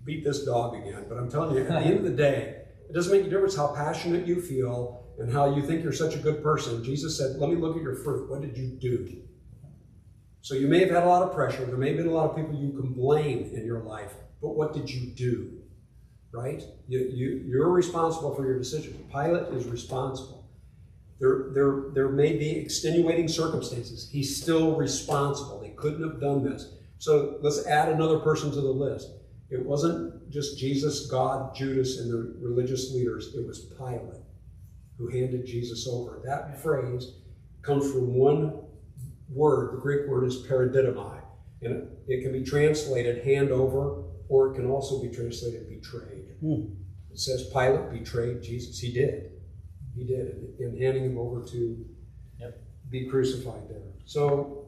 beat this dog again, but I'm telling you, at the end of the day, it doesn't make a difference how passionate you feel and how you think you're such a good person. Jesus said, let me look at your fruit. What did you do? So you may have had a lot of pressure. There may have been a lot of people you can blame in your life, but what did you do? Right? You're responsible for your decision. Pilate is responsible. There may be extenuating circumstances. He's still responsible. He couldn't have done this. So let's add another person to the list. It wasn't just Jesus, God, Judas, and the religious leaders. It was Pilate who handed Jesus over. That phrase comes from one word. The Greek word is paradidomai. And it can be translated hand over, or it can also be translated betrayed. It says Pilate betrayed Jesus. He did. He did, in handing him over to be crucified there. So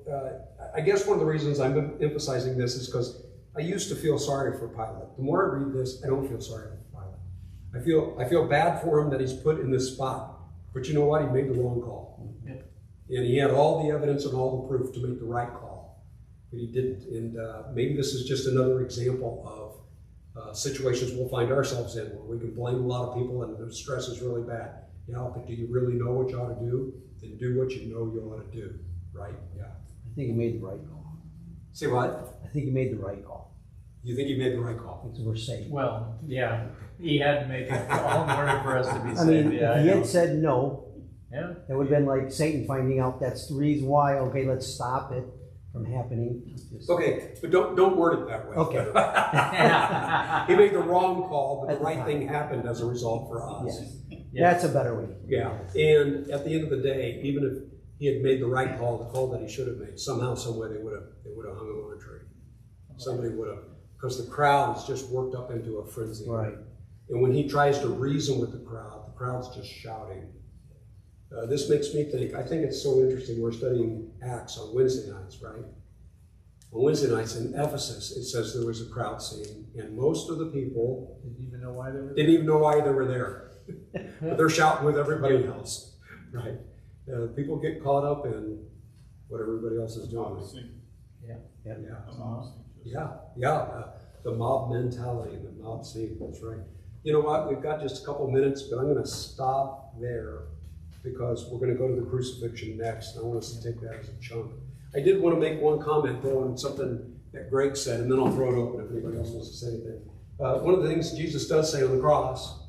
I guess one of the reasons I'm emphasizing this is because I used to feel sorry for Pilate. The more I read this, I don't feel sorry for Pilate. I feel bad for him that he's put in this spot. But you know what? He made the wrong call. And he had all the evidence and all the proof to make the right call. But he didn't. And maybe this is just another example of situations we'll find ourselves in where we can blame a lot of people and the stress is really bad. Yeah, but do you really know what you ought to do? Then do what you know you ought to do, right? Yeah. I think he made the right call. Say what? I think he made the right call. You think he made the right call? Because we're safe. Well, yeah, he had to make a call in order for us to be I saved. mean, Yeah, if he I know. had said no, Yeah. it would have been like Satan finding out that's the reason why. Okay, let's stop it from happening. Just- Okay, but don't word it that way. Okay. He made the wrong call, but At the the right time. thing happened as a result for us. Yes. Yeah. That's a better way. Yeah, and at the end of the day, even if he had made the right call, the call that he should have made, somehow, some way, they would have hung him on a tree. Somebody would have, because the crowd is just worked up into a frenzy. Right. And when he tries to reason with the crowd's just shouting. This makes me think, I think it's so interesting, we're studying Acts on Wednesday nights, right? On Wednesday nights in Ephesus, it says there was a crowd scene, and most of the people Didn't even know why they were there. didn't even know why they were there. But they're shouting with everybody else, right? People get caught up in what everybody else is doing. Yeah. Yeah, Yeah. yeah. The mob mentality, the mob scene, that's right. You know what, we've got just a couple minutes, but I'm gonna stop there because we're gonna go to the crucifixion next. I want us to take that as a chunk. I did want to make one comment though on something that Greg said, and then I'll throw it open if anybody else wants to say anything. One of the things Jesus does say on the cross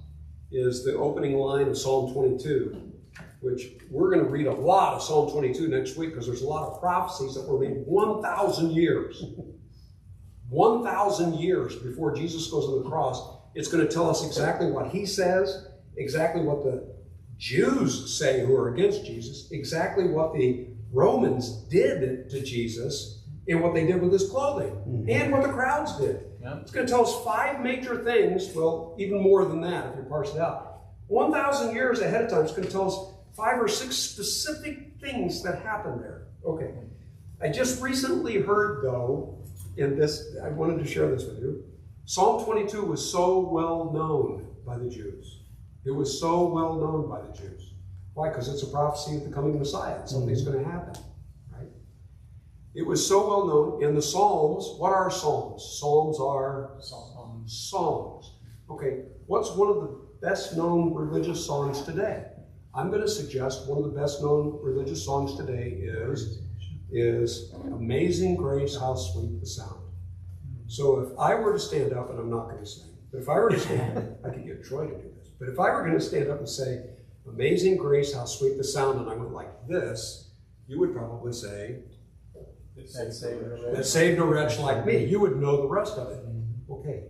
is the opening line of Psalm 22, which we're going to read a lot of Psalm 22 next week because there's a lot of prophecies that were made 1,000 years. 1,000 years before Jesus goes on the cross. It's going to tell us exactly what he says, exactly what the Jews say who are against Jesus, exactly what the Romans did to Jesus, and what they did with his clothing, and what the crowds did. Yeah. It's going to tell us 5 major things, well, even more than that if you parse it out. 1,000 years ahead of time, it's going to tell us 5 or 6 specific things that happened there. Okay. I just recently heard, though, in this, I wanted to share this with you. Psalm 22 was so well known by the Jews. It was so well known by the Jews. Why? Because it's a prophecy of the coming Messiah. Something's going to happen, right? It was so well known. In the Psalms, what are Psalms? Psalms are songs. Okay, what's one of the best known religious songs today? I'm going to suggest one of the best known religious songs today is Amazing Grace, How Sweet the Sound. So if I were to stand up, and I'm not going to sing, but if I were to stand up, I could get Troy to do this, but if I were going to stand up and say, Amazing Grace, How Sweet the Sound, and I went like this, you would probably say, that saved a wretch like me. You would know the rest of it. Okay.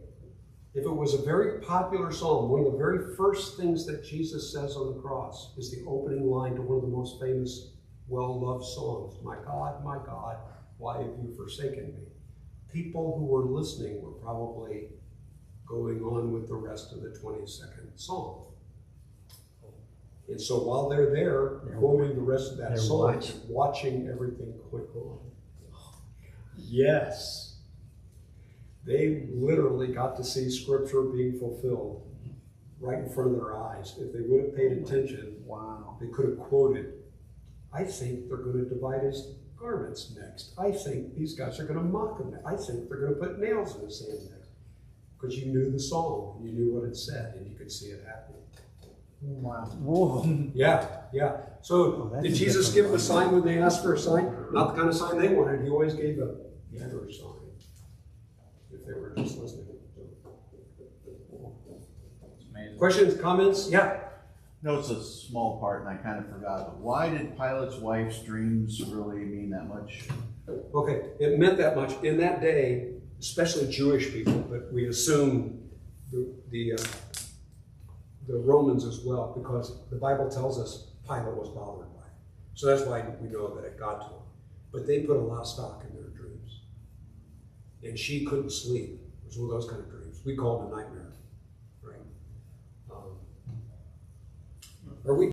If it was a very popular psalm, one of the very first things that Jesus says on the cross is the opening line to one of the most famous, well-loved songs. My God, why have you forsaken me? People who were listening were probably going on with the rest of the 22nd psalm. And so while they're there, quoting the rest of that song, watching everything click on. Yes. They literally got to see Scripture being fulfilled right in front of their eyes. If they would have paid attention, they could have quoted, I think they're going to divide his garments next. I think these guys are going to mock him. I think they're going to put nails in his hands next. Because you knew the song, you knew what it said, and you could see it happening. Wow. Whoa. Yeah. So did Jesus give them a sign when they asked for a sign? Not the kind of sign they wanted. He always gave a better sign if they were just listening. Questions, comments? Yeah. No, it's a small part, and I kind of forgot. But why did Pilate's wife's dreams really mean that much? Okay, it meant that much. In that day, especially Jewish people, but we assume the Romans as well, because the Bible tells us Pilate was bothered by it. So that's why we know that it got to him. But they put a lot of stock in their dreams. And she couldn't sleep. It was one of those kind of dreams. We call them a nightmare, right? Are we